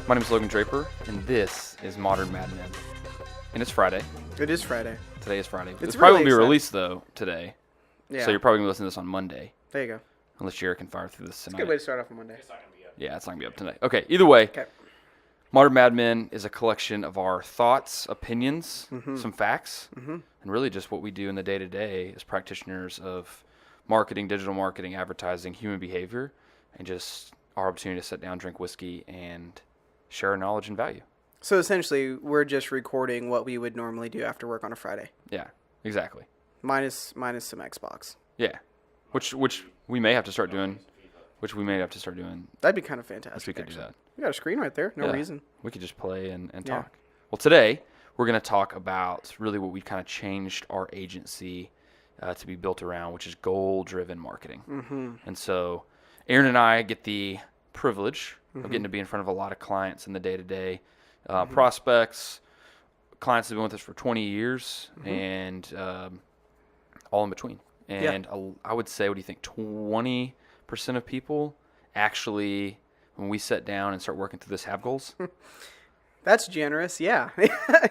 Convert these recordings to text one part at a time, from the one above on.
My name is Logan Draper, and this is Modern Mad Men. And it's Friday. It is Friday. Today is Friday. It's probably really be released, though, today. Yeah. So you're probably going to listen to this on Monday. There you go. Unless Jared can fire through this tonight. It's a good way to start off on Monday. Yeah, it's not going to be up tonight. Okay, either way. Okay. Modern Mad Men is a collection of our thoughts, opinions, some facts, and really just what we do in the day-to-day as practitioners of marketing, digital marketing, advertising, human behavior, and just our opportunity to sit down, drink whiskey, and share our knowledge and value. So essentially, we're just recording what we would normally do after work on a Friday. Yeah, exactly. Minus some Xbox. Yeah, which we may have to start doing. That'd be kind of fantastic. If we could actually. do that. We got a screen right there. No Yeah. reason. We could just play and Yeah. talk. Well, today we're going to talk about really what we kind of changed our agency to be built around, which is goal-driven marketing. Mm-hmm. And so Aaron and I get the privilege of getting to be in front of a lot of clients in the day-to-day, prospects, clients that have been with us for 20 years, and all in between. And I would say, what do you think, 20% of people actually, when we sit down and start working through this, have goals? That's generous, yeah.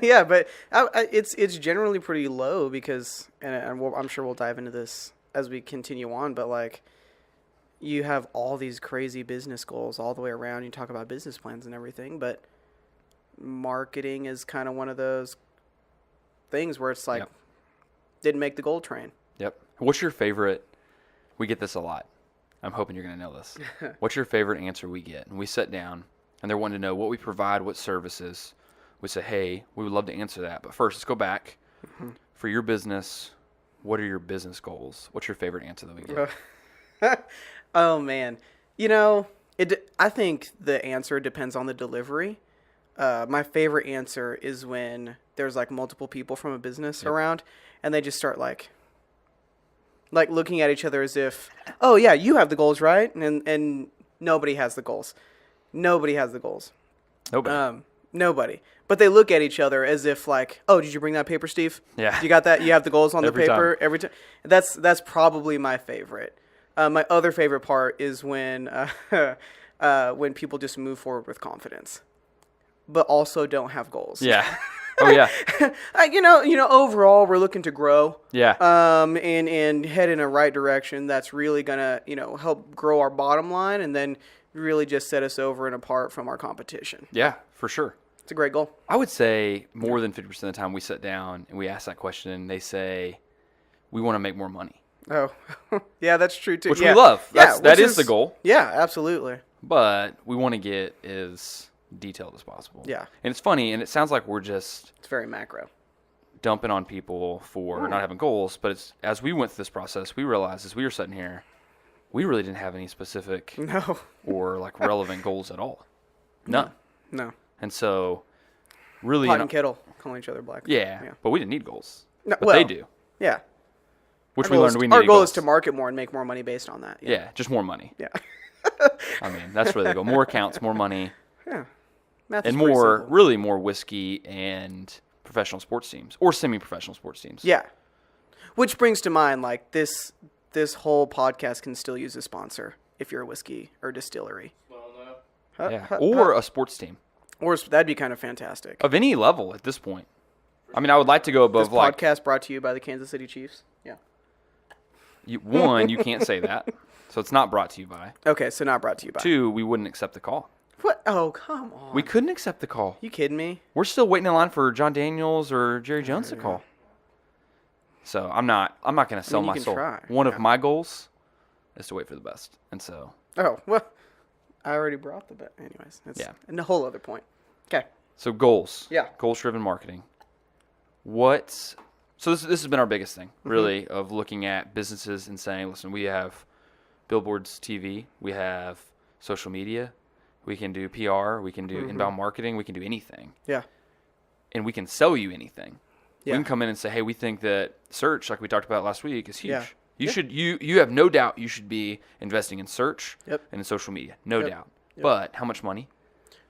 Yeah, but it's generally pretty low because, and I'm sure we'll dive into this as we continue on, but like, you have all these crazy business goals all the way around. You talk about business plans and everything, but marketing is kind of one of those things where it's like, didn't make the goal train. Yep. What's your favorite? We get this a lot. I'm hoping you're going to know this. What's your favorite answer we get? And we sit down, and they're wanting to know what we provide, what services. We say, hey, we would love to answer that. But first, let's go back. For your business, what are your business goals? What's your favorite answer that we get? Oh, man. I think the answer depends on the delivery. My favorite answer is when there's like multiple people from a business around, and they just start like looking at each other as if, oh yeah, you have the goals, right? And nobody has the goals. Nobody has the goals. Nobody. But they look at each other as if like, oh, did you bring that paper, Steve? Yeah. You got that? You have the goals on the paper time. every time. That's probably my favorite. My other favorite part is when people just move forward with confidence, but also don't have goals. Yeah. Oh yeah. Overall, we're looking to grow. Yeah. And head in a right direction. That's really gonna, help grow our bottom line, and then really just set us over and apart from our competition. Yeah, for sure. It's a great goal. I would say more than 50% of the time we sit down and we ask that question, and they say, we want to make more money. Oh, yeah, that's true too. Which we love. That is the goal. Yeah, absolutely. But we want to get as detailed as possible. Yeah. And it's funny, and it sounds like we're just It's very macro. dumping on people for not having goals. But it's as we went through this process, we realized as we were sitting here, we really didn't have any specific or like relevant goals at all. None. No. And so, really, Pot and kettle, calling each other black. yeah, but we didn't need goals. No, But they do. Yeah. Which we learned we needed. Our goal goals. is to market more and make more money based on that. Yeah, just more money. Yeah. I mean, that's really the goal. More accounts, more money, Yeah. Math and is pretty more, simple. really more whiskey and professional sports teams or semi-professional sports teams. Yeah. Which brings to mind, like, this whole podcast can still use a sponsor if you're a whiskey or distillery. Yeah. Or a sports team. Or that'd be kind of fantastic. Of any level at this point. I mean, I would like to go above, This like, podcast brought to you by the Kansas City Chiefs. Yeah. you can't say that. So it's not brought to you by. Okay, so not brought to you by. 2, we wouldn't accept the call. What? Oh, come on. We couldn't accept the call. You kidding me? We're still waiting in line for John Daniels or Jerry Jones to call. So I'm not going to sell you my can soul. try. One of my goals is to wait for the best. And so, Oh, well, I already brought the bet. Anyways, that's a whole other point. Okay. so goals. Yeah. Goals-driven marketing. So this has been our biggest thing, really, of looking at businesses and saying, listen, we have billboards, TV, we have social media, we can do PR, we can do inbound marketing, we can do anything. Yeah. And we can sell you anything. Yeah. We can come in and say, hey, we think that search, like we talked about last week, is huge. Yeah. You have no doubt you should be investing in search and in social media. No doubt. Yep. But how much money?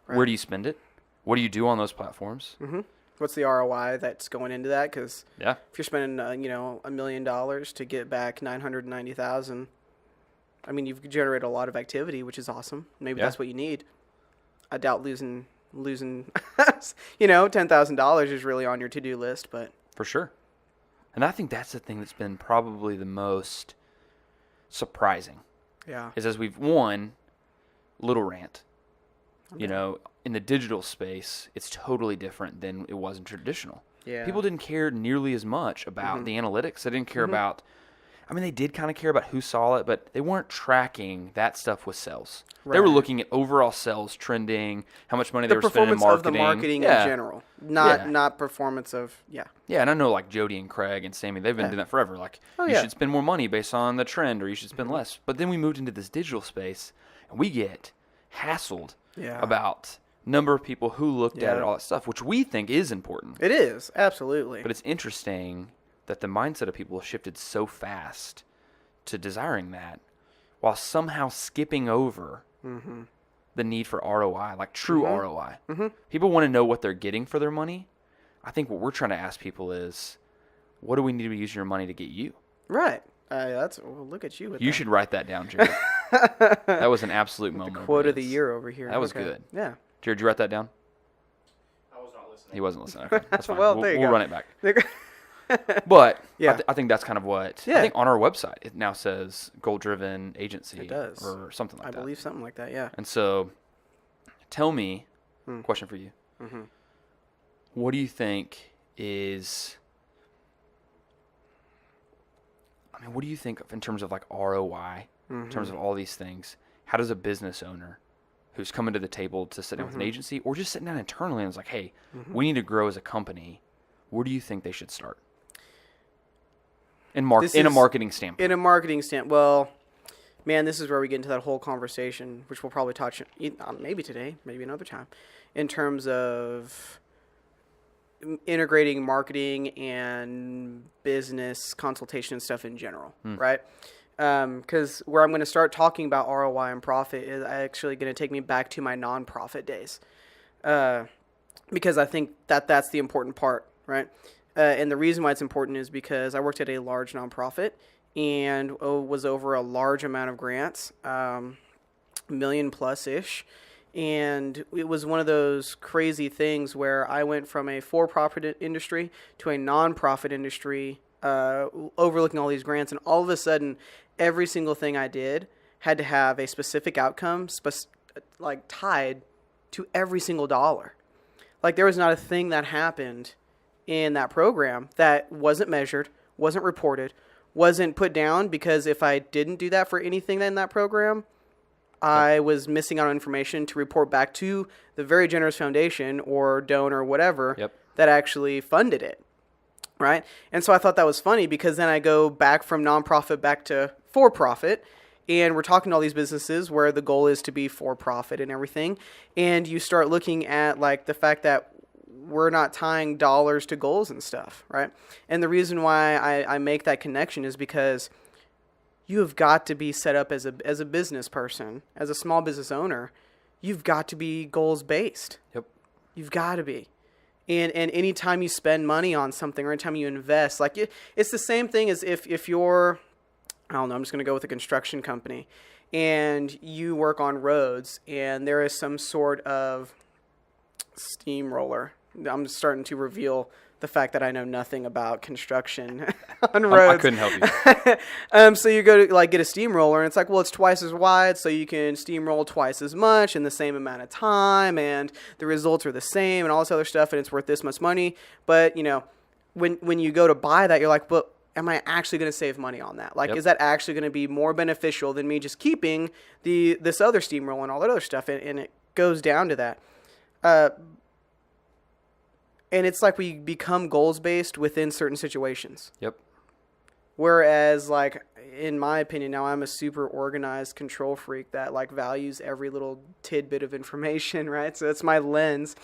Right. Where do you spend it? What do you do on those platforms? What's the ROI that's going into that? Because Yeah. if you're spending, $1 million to get back 990,000, I mean, you've generated a lot of activity, which is awesome. Maybe that's what you need. I doubt losing losing, $10,000 is really on your to-do list, but. For sure. And I think that's the thing that's been probably the most surprising. Yeah. Is as we've little rant. Okay. In the digital space, it's totally different than it was in traditional. Yeah. People didn't care nearly as much about the analytics. They didn't care about, they did kind of care about who saw it, but they weren't tracking that stuff with sales. Right. They were looking at overall sales trending, how much money they were spending in marketing. The performance of the marketing in general, not performance of, Yeah, and I know like Jody and Craig and Sammy, they've been doing that forever. Like, you should spend more money based on the trend, or you should spend less. But then we moved into this digital space, and we get hassled about number of people who looked at it, all that stuff, which we think is important. It is, absolutely. But it's interesting that the mindset of people shifted so fast to desiring that, while somehow skipping over the need for ROI, like true ROI. People want to know what they're getting for their money. I think what we're trying to ask people is, what do we need to use your money to get you? Right. Look at you. You should write that down, Jared. That was an absolute moment. The quote of the year over here. That was good. Yeah. Jared, did you write that down? I was not listening. He wasn't listening. Okay, that's fine. Well, there you we'll go. run it back. But yeah. I think that's kind of what I think on our website it now says goal-driven agency. It does. Or something like that. I believe something like that, yeah. And so tell me, question for you. What do you think is, what do you think in terms of like ROI, in terms of all these things? How does a business owner who's coming to the table to sit down with an agency or just sitting down internally and is like, hey, we need to grow as a company, where do you think they should start? In a marketing standpoint. In a marketing standpoint. Well, man, this is where we get into that whole conversation, which we'll probably touch maybe today, maybe another time, in terms of integrating marketing and business consultation and stuff in general, right? Because where I'm going to start talking about ROI and profit is actually going to take me back to my nonprofit days, because I think that's the important part, right? And the reason why it's important is because I worked at a large nonprofit and was over a large amount of grants, million plus-ish. And it was one of those crazy things where I went from a for-profit industry to a nonprofit industry, overlooking all these grants. And all of a sudden, every single thing I did had to have a specific outcome, tied to every single dollar. Like, there was not a thing that happened in that program that wasn't measured, wasn't reported, wasn't put down, because if I didn't do that for anything in that program, I was missing out on information to report back to the very generous foundation or donor or whatever that actually funded it, right? And so I thought that was funny, because then I go back from nonprofit back to for-profit, and we're talking to all these businesses where the goal is to be for-profit and everything, and you start looking at like the fact that we're not tying dollars to goals and stuff, right? And the reason why I make that connection is because you have got to be set up as a business person, as a small business owner. You've got to be goals based. Yep. You've got to be. And anytime you spend money on something or anytime you invest, like it's the same thing as if you're, I don't know, I'm just going to go with a construction company, and you work on roads and there is some sort of steamroller. I'm starting to reveal the fact that I know nothing about construction on roads. I couldn't help you. So you go to get a steamroller, and it's like, well, it's twice as wide, so you can steamroll twice as much in the same amount of time, and the results are the same, and all this other stuff, and it's worth this much money. But when you go to buy that, you're like, but am I actually going to save money on that? Like, is that actually going to be more beneficial than me just keeping this other steamroller and all that other stuff? And it goes down to that. And it's like we become goals-based within certain situations. Yep. Whereas, like, in my opinion, now I'm a super organized control freak that, like, values every little tidbit of information, right? So that's my lens.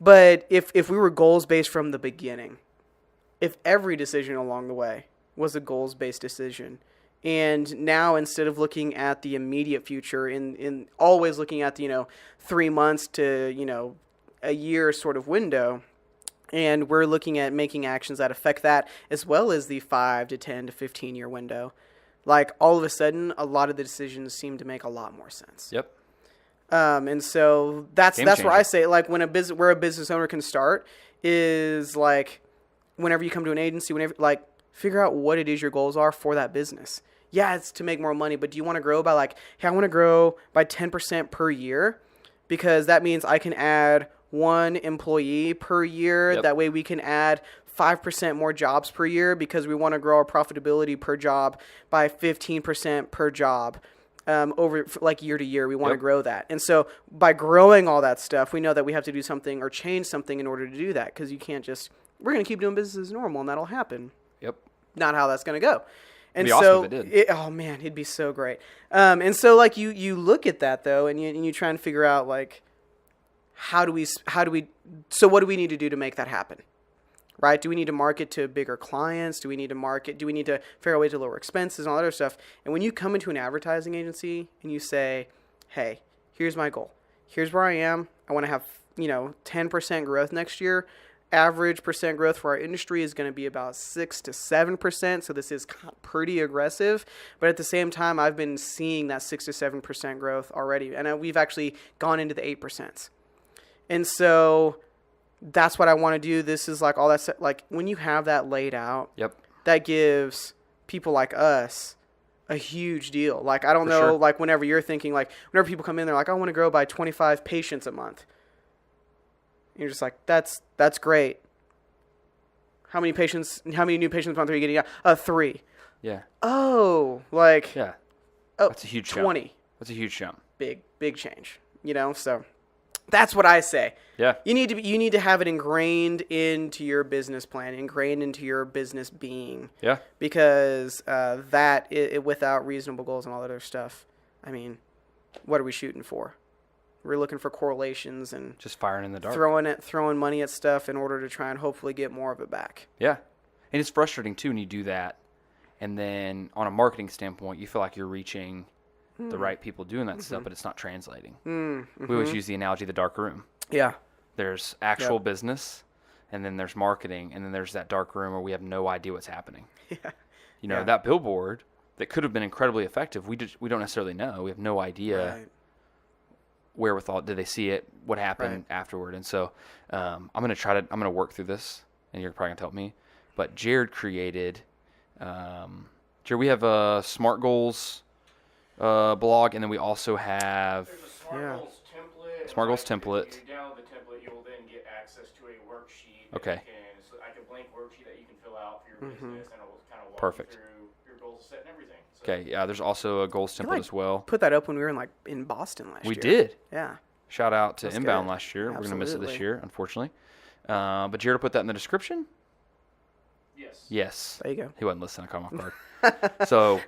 But if we were goals-based from the beginning, if every decision along the way was a goals-based decision, and now instead of looking at the immediate future, in always looking at the, 3 months to, a year sort of window, and we're looking at making actions that affect that as well as the 5 to 10 to 15 year window. Like, all of a sudden, a lot of the decisions seem to make a lot more sense. Yep. And so that's Game where changer. I say, like, where a business owner can start is like whenever you come to an agency, figure out what it is your goals are for that business. Yeah, it's to make more money, but do you want to grow by hey, I want to grow by 10% per year because that means I can add one employee per year. Yep. That way we can add 5% more jobs per year because we want to grow our profitability per job by 15% per job. Over year to year, we want to grow that. And so by growing all that stuff, we know that we have to do something or change something in order to do that because you can't just, we're going to keep doing business as normal and that'll happen. Yep. Not how that's going to go. And It'd be so, awesome if it did. oh man, it'd be so great. And so you look at that though, and you try and figure out what do we need to do to make that happen? Right? Do we need to market to bigger clients? Do we need to figure out a way to lower expenses and all that other stuff? And when you come into an advertising agency and you say, hey, here's my goal. Here's where I am. I want to have, 10% growth next year. Average percent growth for our industry is going to be about 6 to 7%. So this is pretty aggressive. But at the same time, I've been seeing that 6 to 7% growth already. And we've actually gone into the 8%. And so that's what I want to do. This is all that stuff. When you have that laid out, Yep. that gives people like us a huge deal. I don't know, sure. Whenever you're thinking, whenever people come in, they're like, I want to grow by 25 patients a month. And you're just like, that's great. How many new patients a month are you getting? 3. Yeah. Oh, Yeah. oh, That's a huge 20. jump. That's a huge jump. Big change, so that's what I say. Yeah. You need to have it ingrained into your business plan, ingrained into your business being. Yeah. Because without reasonable goals and all that other stuff, I mean, what are we shooting for? We're looking for correlations and Just firing in the dark. throwing money at stuff in order to try and hopefully get more of it back. Yeah. And it's frustrating too when you do that. And then on a marketing standpoint, you feel like you're reaching the right people doing that stuff, but it's not translating. We always use the analogy of the dark room. Yeah. There's actual business, and then there's marketing, and then there's that dark room where we have no idea what's happening. Yeah. That billboard that could have been incredibly effective, we don't necessarily know. We have no idea Right. wherewithal. Did they see it? What happened afterward? And so I'm gonna work through this, and you're probably gonna help me. But Jared created, Jared, we have a Smart Goals blog, and then we also have There's a Smart Goals template. Smart Goals If you template. download the template, you'll then get access to a worksheet. Okay. It's like a blank worksheet that you can fill out for your business, and it will kind of walk Perfect. you through your goals set and everything. So Okay, yeah. There's also a goals template as well. Put that up when we were in Boston last year. We did. Yeah. Shout out to That's Inbound good. last year. We're gonna miss it this Absolutely. year, unfortunately. But Jared will put that in the description. Yes. Yes. There you go. He wasn't listening. I caught him off guard. So,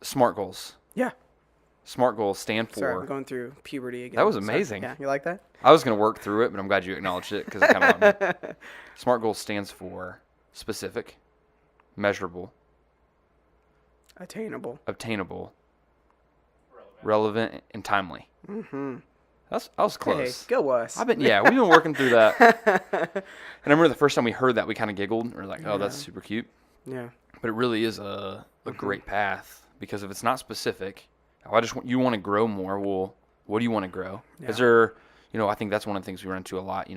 Smart Goals. Yeah. Smart Goals stand for. Sorry, I'm going through puberty again. That was Sorry. amazing. Yeah, you like that? I was going to work through it, but I'm glad you acknowledged it because it kind of Smart Goals stands for specific, measurable, Attainable. obtainable, Relevant. relevant, and timely. Mm-hmm. I was close. Hey, go us. We've been working through that. And I remember the first time we heard that, we kind of giggled. We were like, oh, that's super cute. Yeah. But it really is a great path because if it's not specific, you want to grow more. Well, what do you want to grow? Is there, I think that's one of the things we run into a lot,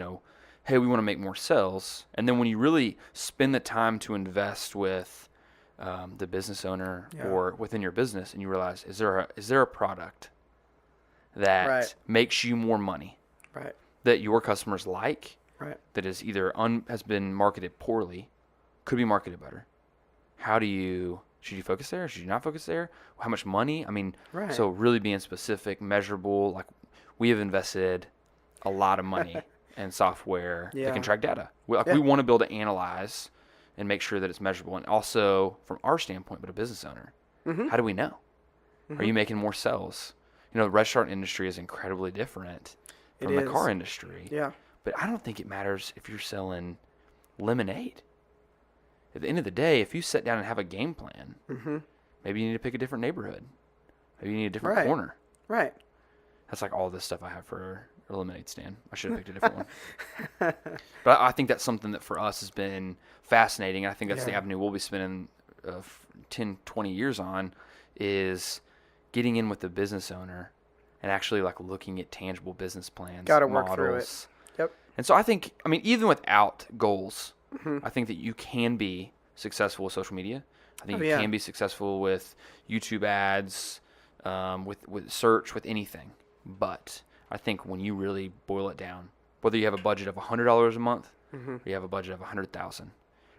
hey, we want to make more sales. And then when you really spend the time to invest with the business owner or within your business and you realize, is there a product that makes you more money Right. that your customers like, Right. that is either has been marketed poorly, could be marketed better? Should you focus there? Should you not focus there? How much money? I mean, Right. so really being specific, measurable. Like we have invested a lot of money in software that can track data. We want to be able to analyze and make sure that it's measurable. And also from our standpoint, but a business owner, how do we know? Are you making more sales? The restaurant industry is incredibly different from the car industry. Yeah. But I don't think it matters if you're selling lemonade. At the end of the day, if you sit down and have a game plan, maybe you need to pick a different neighborhood. Maybe you need a different corner. Right. That's like all this stuff I have for a lemonade stand. I should have picked a different one. But I think that's something that for us has been fascinating. I think that's the avenue we'll be spending 10, 20 years on is getting in with the business owner and actually like looking at tangible business plans. Gotta work through it. Yep. And so I think, I mean, even without goals, I think that you can be successful with social media. I think you can be successful with YouTube ads, with search, with anything. But I think when you really boil it down, whether you have a budget of $100 a month or you have a budget of $100,000,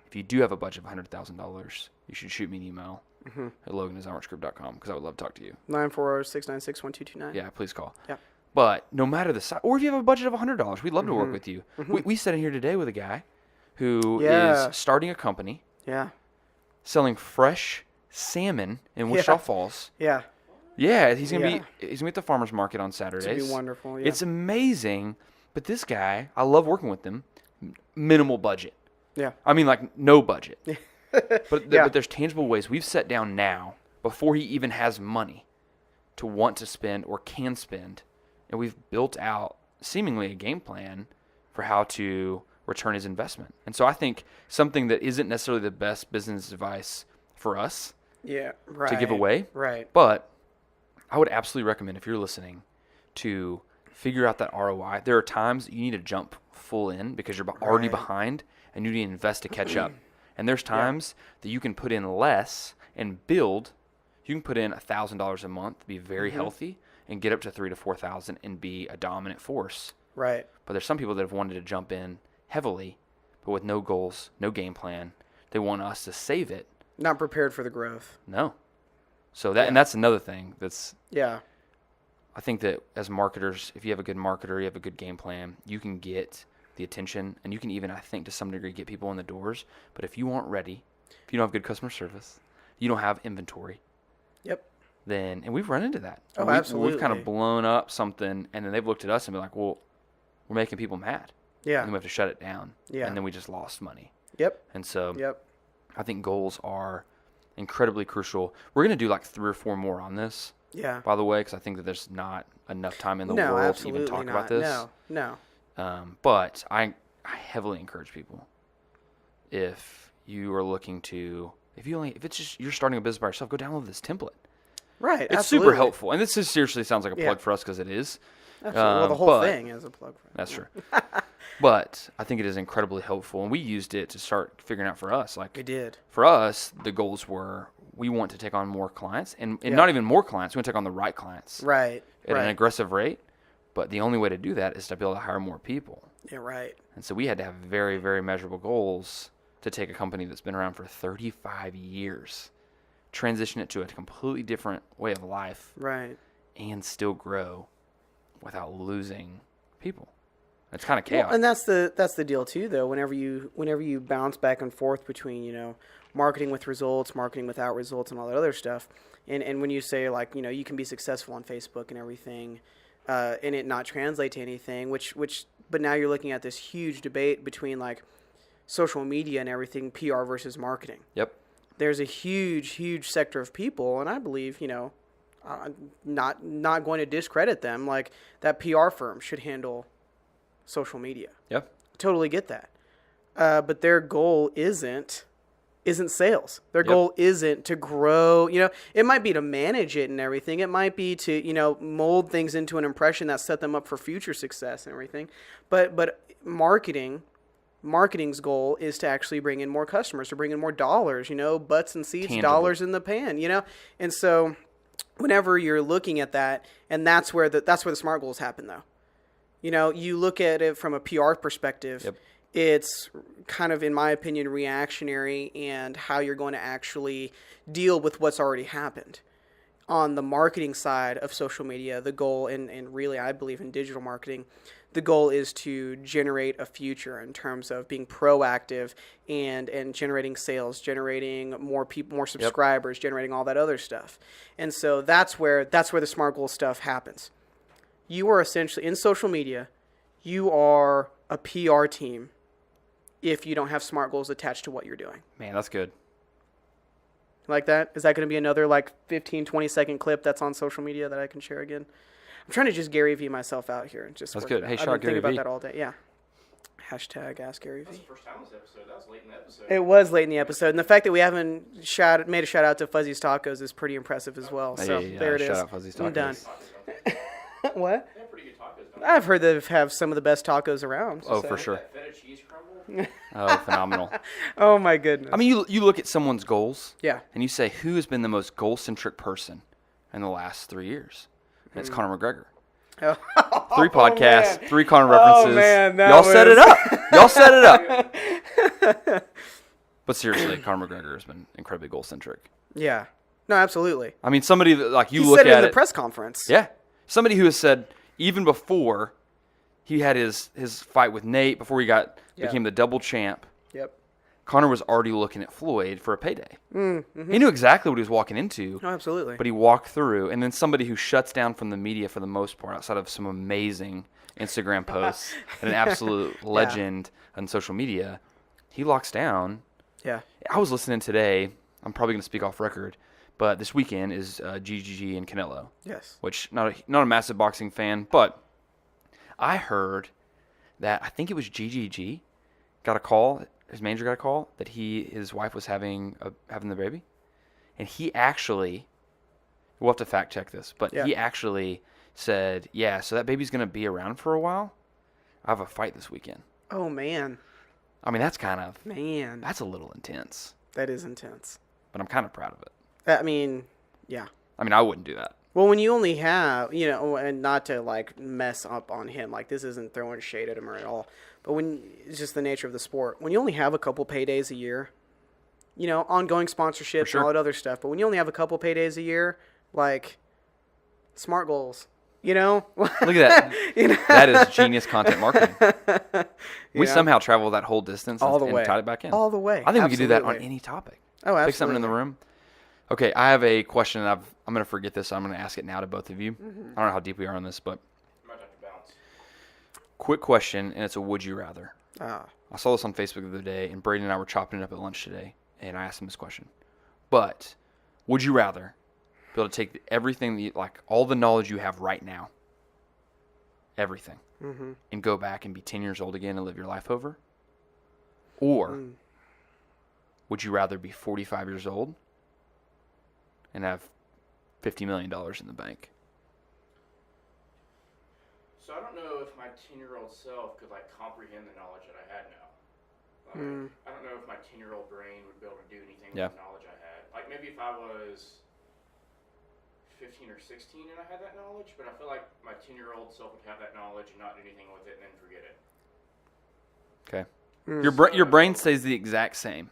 if you do have a budget of $100,000, you should shoot me an email at logan@zymerchgroup.com because I would love to talk to you. 940-696-1229. Yeah, please call. Yeah. But no matter the size, or if you have a budget of $100, we'd love to work with you. We sat in here today with a guy who is starting a company. Yeah. Selling fresh salmon in Wichita Falls. Yeah. Yeah, he's gonna be at the farmers market on Saturdays. It's gonna be wonderful. Yeah. It's amazing, but this guy, I love working with him. Minimal budget. Yeah. I mean, like no budget. But there's tangible ways. We've sat down now before he even has money to want to spend or can spend, and we've built out seemingly a game plan for how to return his investment. And so I think something that isn't necessarily the best business advice for us to give away, but I would absolutely recommend, if you're listening, to figure out that ROI. There are times you need to jump full in because you're already behind and you need to invest to catch up. And there's times that you can put in less and build. You can put in $1,000 a month, be very healthy, and get up to $3,000 to $4,000 and be a dominant force. Right. But there's some people that have wanted to jump in heavily, but with no goals, no game plan. They want us to save it. Not prepared for the growth. No. So that and that's another thing that's I think that as marketers, if you have a good marketer, you have a good game plan, you can get the attention and you can even, I think, to some degree get people in the doors. But if you aren't ready, if you don't have good customer service, you don't have inventory. Then, and we've run into that. Oh, absolutely. We've kind of blown up something and then they've looked at us and been like, well, we're making people mad. Yeah. And then we have to shut it down. Yeah. And then we just lost money. Yep. And so I think goals are incredibly crucial. We're going to do like 3 or 4 more on this. Yeah. By the way, because I think that there's not enough time in the world to even talk about this. No. But I heavily encourage people, if you are looking to, if it's just you're starting a business by yourself, go download this template. Right. It's super helpful. And this is seriously sounds like a plug for us because it is. Absolutely. Well, the whole thing is a plug for us. That's true. But I think it is incredibly helpful. And we used it to start figuring out for us. Like, we did. For us, the goals were we want to take on more clients. And not even more clients. We want to take on the right clients. Right. At an aggressive rate. But the only way to do that is to be able to hire more people. Yeah, right. And so we had to have very, very measurable goals to take a company that's been around for 35 years, transition it to a completely different way of life, right, and still grow without losing people. It's kind of chaos. Well, and that's the deal too, though. Whenever you bounce back and forth between marketing with results, marketing without results, and all that other stuff, and when you say like you can be successful on Facebook and everything, and it not translate to anything, but now you're looking at this huge debate between like social media and everything, PR versus marketing. Yep. There's a huge sector of people, and I believe, not going to discredit them, like that PR firm should handle social media. Yep. Totally get that. But their goal isn't sales. Their goal isn't to grow. It might be to manage it and everything. It might be to, mold things into an impression that set them up for future success and everything. But marketing's goal is to actually bring in more customers, to bring in more dollars, butts and seats, tangible dollars in the pan, And so whenever you're looking at that, and that's where the SMART goals happen though. You look at it from a PR perspective. Yep. It's kind of, in my opinion, reactionary and how you're going to actually deal with what's already happened. On the marketing side of social media, the goal, and really I believe in digital marketing, the goal is to generate a future in terms of being proactive and generating sales, generating more people, more subscribers, generating all that other stuff. And so that's where the SMART goal stuff happens. You are essentially, in social media, you are a PR team if you don't have SMART goals attached to what you're doing. Man, that's good. Like that? Is that going to be another 15, 20-second clip that's on social media that I can share again? I'm trying to just Gary V myself out here. That's good. Hey, shout out Gary V. I've been thinking about that all day. Yeah. Hashtag Ask Gary V. That's the first time this episode. That was late in the episode. It was late in the episode. And the fact that we haven't made a shout out to Fuzzy's Tacos is pretty impressive as well. So there it is. Shout out Fuzzy's Tacos. I'm done. What? They have pretty good tacos, don't they? I've heard they have some of the best tacos around. Oh, so. for sure. That feta cheese crumble. Oh, phenomenal. Oh my goodness. I mean, you look at someone's goals, yeah. and you say, who has been the most goal-centric person in the last 3 years? And it's Conor McGregor. Oh, 3 podcasts, man. 3 Conor references. Oh, man, that Y'all set it was- up. Y'all set it up. But seriously, Conor McGregor has been incredibly goal-centric. Yeah. No, absolutely. I mean, somebody that, like, you He look said it at in the it. press conference. Yeah. Somebody who has said, even before he had his fight with Nate, before he became the double champ, Yep. Conor was already looking at Floyd for a payday. Mm-hmm. He knew exactly what he was walking into. Oh, absolutely. But he walked through, and then somebody who shuts down from the media for the most part, outside of some amazing Instagram posts and an absolute legend on social media, he locks down. Yeah. I was listening today. I'm probably going to speak off record, but this weekend is GGG and Canelo. Yes. Which not a massive boxing fan, but I heard that I think it was GGG got a call. His manager got a call that his wife was having the baby, and he actually, we'll have to fact check this, but he actually said, yeah, so that baby's gonna be around for a while. I have a fight this weekend. Oh man. I mean, that's That's a little intense, that is intense. but I'm kind of proud of it. I mean, yeah. I mean, I wouldn't do that. Well, when you only have, and not to like mess up on him, like this isn't throwing shade at him or at all, but when it's just the nature of the sport, when you only have a couple paydays a year, ongoing sponsorships and all that other stuff, but when you only have a couple paydays a year, like smart goals, Look at that. That is genius content marketing. We somehow travel that whole distance all the and way, tied it back in. all the way. I think we could do that on Absolutely. any topic. Oh, absolutely. Pick something in the room. Okay, I have a question, and I'm going to forget this, so I'm going to ask it now to both of you. Mm-hmm. I don't know how deep we are on this, but Might have to bounce. quick question, and it's a would you rather. Ah, I saw this on Facebook the other day, and Brady and I were chopping it up at lunch today, and I asked him this question. But would you rather be able to take everything, all the knowledge you have right now, everything, and go back and be 10 years old again and live your life over? Or would you rather be 45 years old and have $50 million in the bank? So I don't know if my 10-year-old self could comprehend the knowledge that I had now. I don't know if my 10-year-old brain would be able to do anything with the knowledge I had. Maybe if I was 15 or 16 and I had that knowledge, but I feel like my 10-year-old self would have that knowledge and not do anything with it and then forget it. Okay. Your brain stays the exact same.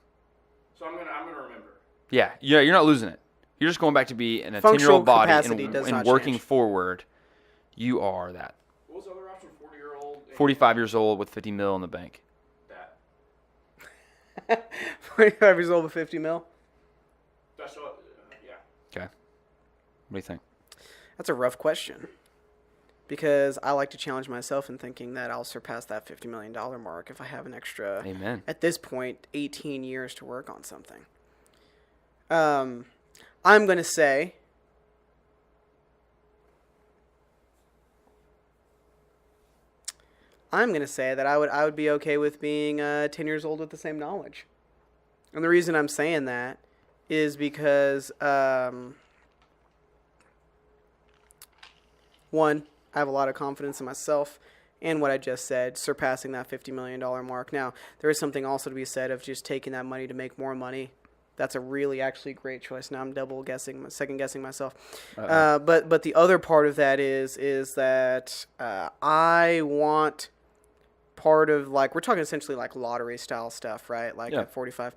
So I'm gonna remember. Yeah, you're not losing it. You're just going back to be in a Functional 10-year-old body capacity does and not working change. forward. You are that. What was the other option? 40-year-old. 45 years old with 50 mil in the bank. That. 45 years old with 50 mil. That's what. Yeah. Okay. What do you think? That's a rough question. Because I like to challenge myself in thinking that I'll surpass that $50 million mark if I have an extra, Amen. at this point, 18 years to work on something. I'm going to say that I would be okay with being 10 years old with the same knowledge. And the reason I'm saying that is because, one, I have a lot of confidence in myself and what I just said, surpassing that $50 million mark. Now, there is something also to be said of just taking that money to make more money. That's a really actually great choice. Now I'm second guessing myself. But the other part of that is that I want part of, we're talking essentially lottery style stuff, right? At 45.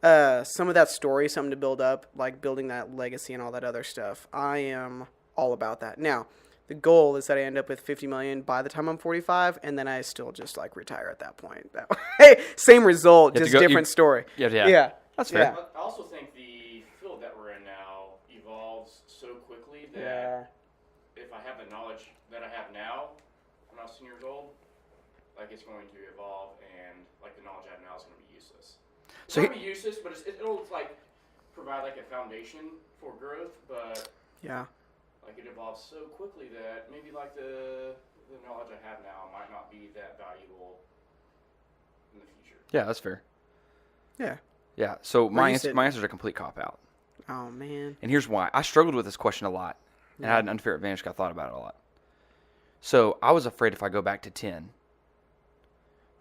Some of that story, something to build up, building that legacy and all that other stuff. I am all about that. Now, the goal is that I end up with $50 million by the time I'm 45, and then I still just retire at that point. That way, same result, just different story. Yeah. That's fair. Yeah. I also think the field that we're in now evolves so quickly that if I have the knowledge that I have now when I was 10 years old, it's going to evolve, and the knowledge I have now is going to be useless. It's going to be useless, but it'll provide a foundation for growth, but it evolves so quickly that maybe the knowledge I have now might not be that valuable in the future. Yeah, that's fair. Yeah. Yeah. So my answer sitting? is a complete cop out. Oh man. And here's why. I struggled with this question a lot, and I had an unfair advantage because I thought about it a lot. So I was afraid if I go back to 10,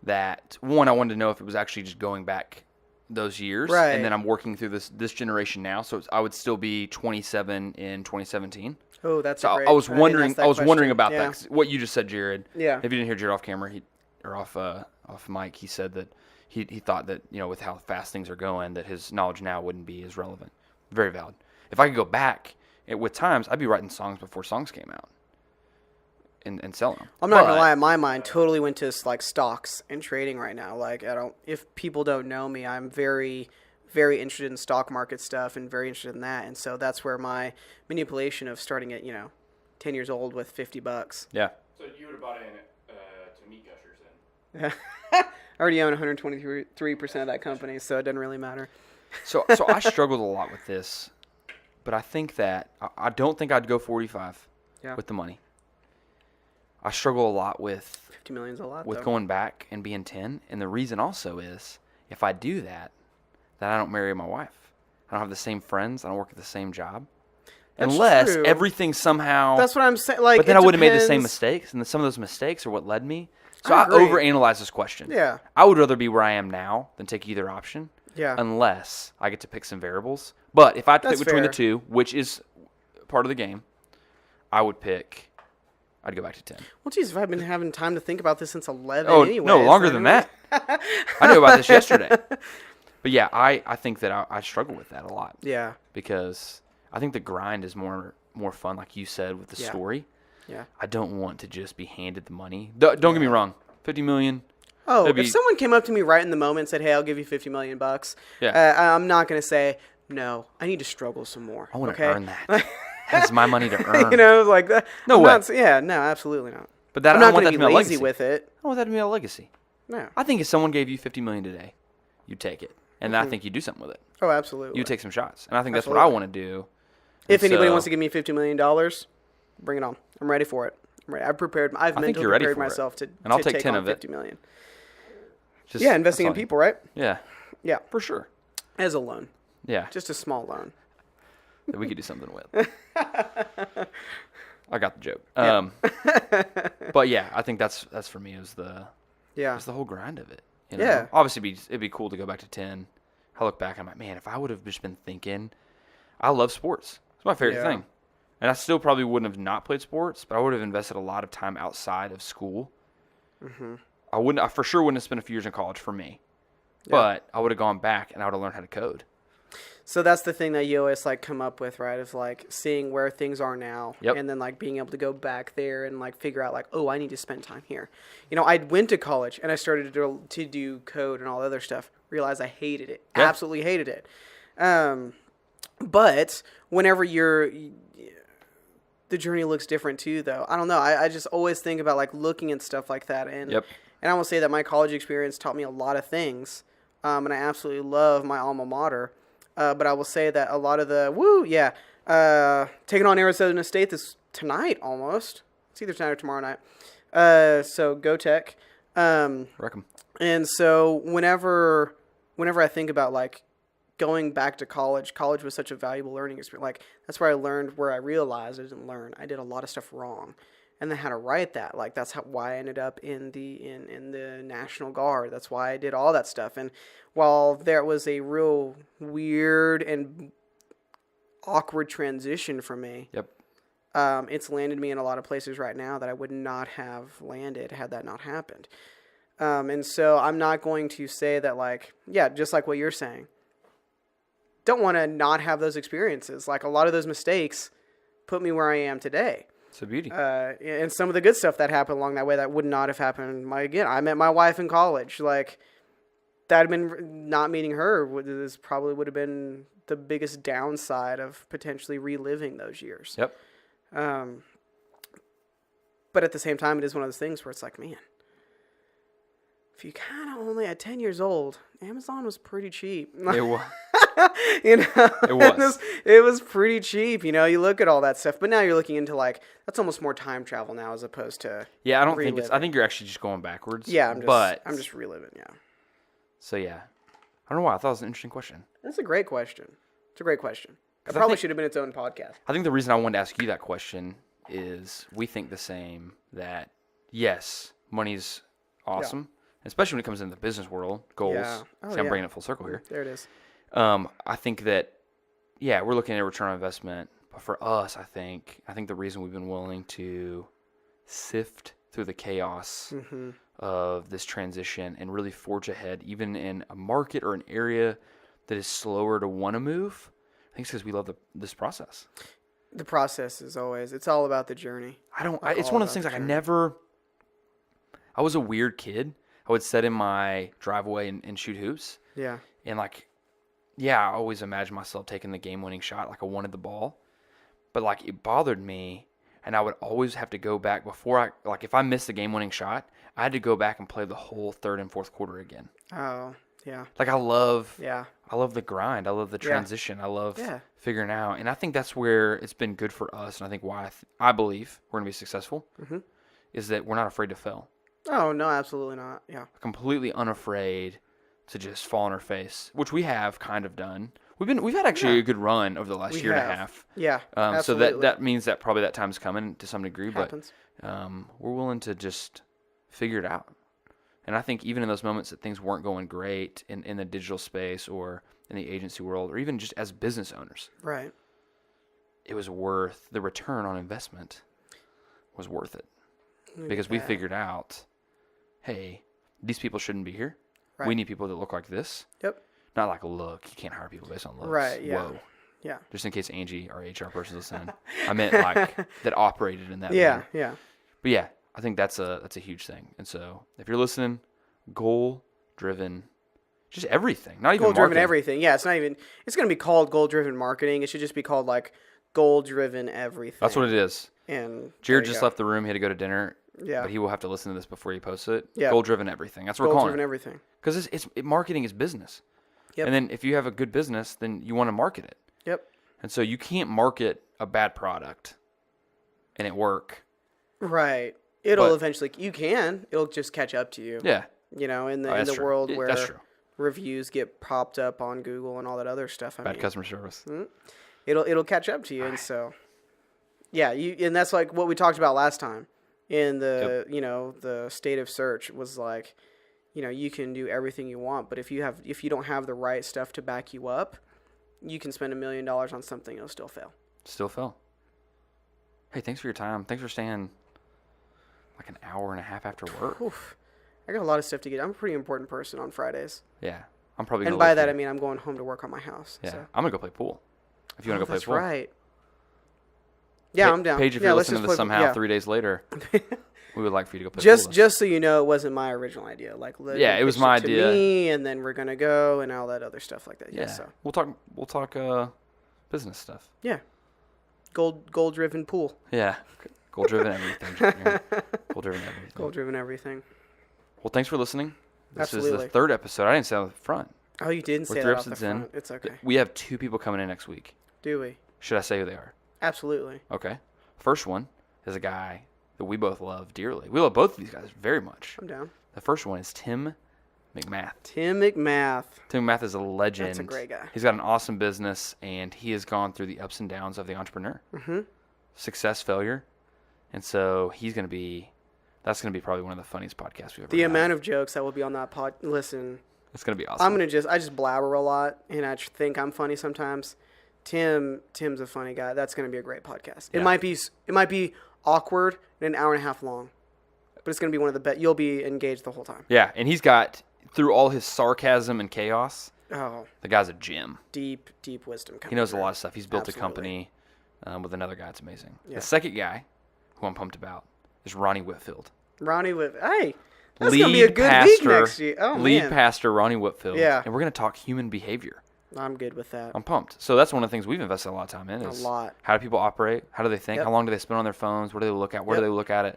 that one, I wanted to know if it was actually just going back those years, Right. and then I'm working through this generation now, so I would still be 27 in 2017. Oh, that's So a great. I was wondering. didn't ask that I was wondering question. about Yeah. that. 'Cause what you just said, Jared. Yeah. If you didn't hear Jared off camera, or off mic, he said that he thought that with how fast things are going, that his knowledge now wouldn't be as relevant. Very valid. If I could go back with times, I'd be writing songs before songs came out. And selling them. I'm not gonna lie, my mind totally went to like stocks and trading right now. Like if people don't know me, I'm very, very interested in stock market stuff and very interested in that. And so that's where my manipulation of starting at 10 years old with $50. Yeah. So you would have bought in to meet Gushers then? I already own 123% of that company, so it doesn't really matter. So I struggled a lot with this, but I think that I don't think I'd go 45 with the money. I struggle a lot with 50 million's a lot. with though. going back and being 10, and the reason also is if I do that, then I don't marry my wife. I don't have the same friends. I don't work at the same job. That's Unless true. everything somehow. That's what I'm saying. Like, but then it I would have made the same depends. mistakes, and some of those mistakes are what led me. So I I agree. overanalyze this question. Yeah. I would rather be where I am now than take either option. Yeah. Unless I get to pick some variables. But if I had to pick That's between fair. the two, which is part of the game, I'd go back to 10. Well, geez, if I've been having time to think about this since 11 Oh, anyway. no, longer than that. I knew about this yesterday. But yeah, I think that I struggle with that a lot. Yeah. Because I think the grind is more fun, like you said, with the Yeah. story. Yeah. I don't want to just be handed the money. Don't get me wrong. $50 million. Oh, That'd if be- someone came up to me right in the moment and said, "Hey, I'll give you $50 million," I'm not gonna say no. I need to struggle some more. I want okay? to earn that. That's my money to earn. Like that. No I'm way. no, absolutely not. But that I'm I not want gonna that be to be a lazy legacy. with it. I want that to be a legacy. No. I think if someone gave you $50 million today, you'd take it, and I think you'd do something with it. Oh, absolutely. You'd take some shots, and I think that's what I want to do. If And anybody so- wants to give me $50 million, bring it on. I'm ready for it. I'm ready. I've think mentally you're ready prepared for it. myself to, And I'll to take take 10 on of it. $50 million. Just- Yeah, investing in that's all. people, right? Yeah, Yeah, for sure. as a loan, Yeah, just a small loan. that we could do something with. I got the joke. But yeah, I think that's for me is the whole grind of it. Yeah. Obviously, it'd be cool to go back to 10. I look back, I'm like, man, if I would have just been thinking, I love sports. It's my favorite Yeah. thing. And I still probably wouldn't have not played sports, but I would have invested a lot of time outside of school. Mm-hmm. I for sure wouldn't have spent a few years in college for me. But I would have gone back and I would have learned how to code. So that's the thing that you always like come up with, right? Of like seeing where things are now, Yep. and then like being able to go back there and like figure out like, oh, I need to spend time here. I went to college and I started to do code and all the other stuff. Realized I hated it, Yeah. absolutely hated it. But whenever the journey looks different too, though. I don't know. I just always think about like looking at stuff like that, and Yep. and I will say that my college experience taught me a lot of things, and I absolutely love my alma mater. But I will say that a lot of the taking on Arizona State tonight almost. It's either tonight or tomorrow night. So go Tech. Wreck 'em. And so whenever I think about like going back to college was such a valuable learning experience. Like that's where I learned where I realized I didn't learn. I did a lot of stuff wrong, and then how to write that. Like that's why I ended up in the National Guard. That's why I did all that stuff. And while there was a real weird and awkward transition for me, Yep. it's landed me in a lot of places right now that I would not have landed had that not happened. And so I'm not going to say that just like what you're saying. Don't want to not have those experiences. Like a lot of those mistakes put me where I am today. It's a beauty. And some of the good stuff that happened along that way that would not have happened. I met my wife in college. Like that had been not meeting her probably would have been the biggest downside of potentially reliving those years. Yep. But at the same time, it is one of those things where it's like, man, if you kind of only at 10 years old, Amazon was pretty cheap. It was. It was. It was pretty cheap. You look at all that stuff, but now you're looking into that's almost more time travel now as opposed to Yeah, I don't think it's. I reliving. think you're actually just going backwards. Yeah, I'm but just reliving. Yeah, So yeah, I don't know why I thought it was an interesting question. that's a great question. It's a great question. It 'Cause I probably think- should have been its own podcast. I think the reason I wanted to ask you that question is we think the same, that yes, money's awesome, especially when it comes into the business world, goals. Yeah. See, I'm bringing it full circle here. There it is. I think that, we're looking at return on investment, but for us, I think the reason we've been willing to sift through the chaos of this transition and really forge ahead, even in a market or an area that is slower to want to move, I think it's because we love this process. The process is always, it's all about the journey. It's one of those things, like I was a weird kid. I would sit in my driveway and shoot hoops. Yeah. And I always imagined myself taking the game-winning shot. Like, I wanted the ball. But, it bothered me. And I would always have to go back if I missed the game-winning shot, I had to go back and play the whole third and fourth quarter again. Oh, yeah. I love the grind. I love the transition. I love figuring out. And I think that's where it's been good for us. And I think why I believe we're going to be successful is that we're not afraid to fail. Oh, no, absolutely not. Yeah. Completely unafraid to just fall on our face, which we have kind of done. We've had actually a good run over the last year and a half. Yeah. So that means that probably that time's coming to some degree, Happens. but we're willing to just figure it out. And I think even in those moments that things weren't going great in the digital space or in the agency world, or even just as business owners, right, it was worth the return on investment was worth it because we figured out, hey, these people shouldn't be here. Right. We need people that look like this. Yep. Not like a look. You can't hire people based on looks. Right. Yeah. Whoa. Yeah. Just in case Angie, our HR person, is listening, I meant that operated in that. Yeah. manner. Yeah. But yeah, I think that's a huge thing. And so if you're listening, goal driven, just everything. Not even goal driven marketing. everything. Yeah. It's not even. It's going to be called goal driven marketing. It should just be called goal driven everything. That's what it is. And Jared just left the room. He had to go to dinner. Yeah. But he will have to listen to this before he posts it. Yeah. Goal driven everything. That's what we're calling it. Goal driven everything. Because marketing is business. Yep. And then if you have a good business, then you want to market it. Yep. And so you can't market a bad product and it work. Right. It'll eventually, you can. It'll just catch up to you. Yeah. In the world where that's true. Reviews get popped up on Google and all that other stuff. Bad customer service. It'll catch up to you. And so, yeah, and that's like what we talked about last time in the, the state of search was like, you can do everything you want, but if you don't have the right stuff to back you up, you can spend $1 million on something, it'll still fail. Still fail. Hey, thanks for your time. Thanks for staying like an hour and a half after work. Oof. I got a lot of stuff to get. I'm a pretty important person on Fridays. Yeah, I'm probably. And by that I mean I'm going home to work on my house. Yeah, so. I'm gonna go play pool. If you want to go play pool. That's right. Yeah, I'm down. Paige, if you're listening to this somehow 3 days later, we would like for you to go play pool. Just so you know, it wasn't my original idea. It was my idea. To me, and then we're gonna go and all that other stuff like that. Yeah. So we'll talk business stuff. Yeah. Goal driven pool. Yeah. Goal driven everything. Goal driven everything. Goal driven everything. Well, thanks for listening. This Absolutely. is the third episode. I didn't say that up front. Oh, you didn't say that off the front. It's okay. We have 2 people coming in next week. Do we? Should I say who they are? Absolutely. Okay. First one is a guy that we both love dearly. We love both of these guys very much. I'm down. The first one is Tim McMath. Tim McMath is a legend. That's a great guy. He's got an awesome business, and he has gone through the ups and downs of the entrepreneur. Mm-hmm. Success, failure. And so that's going to be probably one of the funniest podcasts we've ever had. The amount of jokes that will be on that pod. Listen. It's going to be awesome. I just blabber a lot, and I think I'm funny sometimes. Tim's a funny guy. That's going to be a great podcast. Yeah. It might be awkward and an hour and a half long, but it's going to be one of the best. You'll be engaged the whole time. Yeah, and he's got, through all his sarcasm and chaos, the guy's a gem. Deep wisdom. He knows a lot of stuff. He's built a company with another guy. It's amazing. Yeah. The second guy, who I'm pumped about, is Ronnie Whitfield. Hey, that's going to be a good week next year. Oh, lead pastor Ronnie Whitfield. Yeah. And we're going to talk human behavior. I'm good with that. I'm pumped. So that's one of the things we've invested a lot of time in. Is a lot. How do people operate? How do they think? Yep. How long do they spend on their phones? What do they look at? Where do they look at it?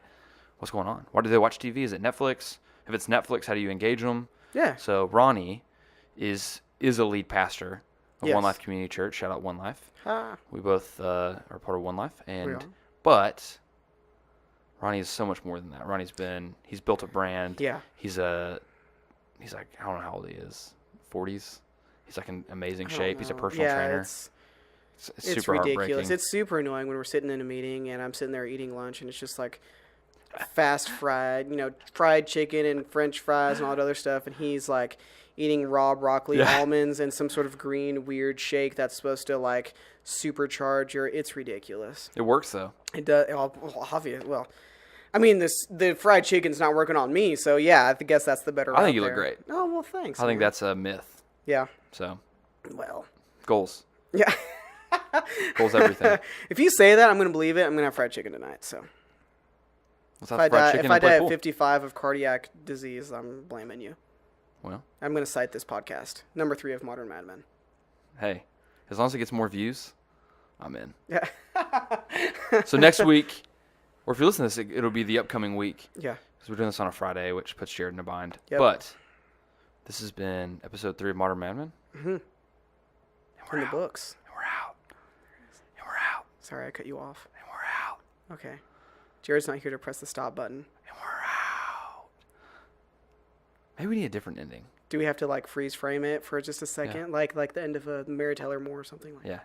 What's going on? Why do they watch TV? Is it Netflix? If it's Netflix, how do you engage them? Yeah. So Ronnie is a lead pastor of One Life Community Church. Shout out One Life. We both are part of One Life, but Ronnie is so much more than that. He's built a brand. Yeah. He's like, I don't know how old he is, 40s. He's like in amazing shape. He's a personal trainer. It's It's super ridiculous. heartbreaking. It's super annoying when we're sitting in a meeting and I'm sitting there eating lunch and it's just like fast fried, fried chicken and French fries and all that other stuff, and he's like eating raw broccoli, almonds, and some sort of green weird shake that's supposed to like supercharge your. It's ridiculous. It works though. It does. Obvious. Well, I mean, the fried chicken's not working on me, so yeah, I guess that's the better. I think you look great. Oh well, thanks. I think that's a myth. Yeah. So. Well. Goals. Yeah. Goals everything. If you say that, I'm gonna believe it. I'm gonna have fried chicken tonight. So. Let's have fried chicken if I and play die pool. at 55 of cardiac disease, I'm blaming you. Well. I'm gonna cite this podcast. Number 3 of Modern Mad Men. Hey, as long as it gets more views, I'm in. Yeah. So next week, or if you listen to this, it'll be the upcoming week. Yeah. Because we're doing this on a Friday, which puts Jared in a bind. Yep. But this has been episode 3 of Modern Mad Men. Mm-hmm. In the books. And we're out. And we're out. Sorry, I cut you off. And we're out. Okay. Jared's not here to press the stop button. And we're out. Maybe we need a different ending. Do we have to like freeze frame it for just a second, like the end of a Mary Tyler Moore or something like that? Yeah.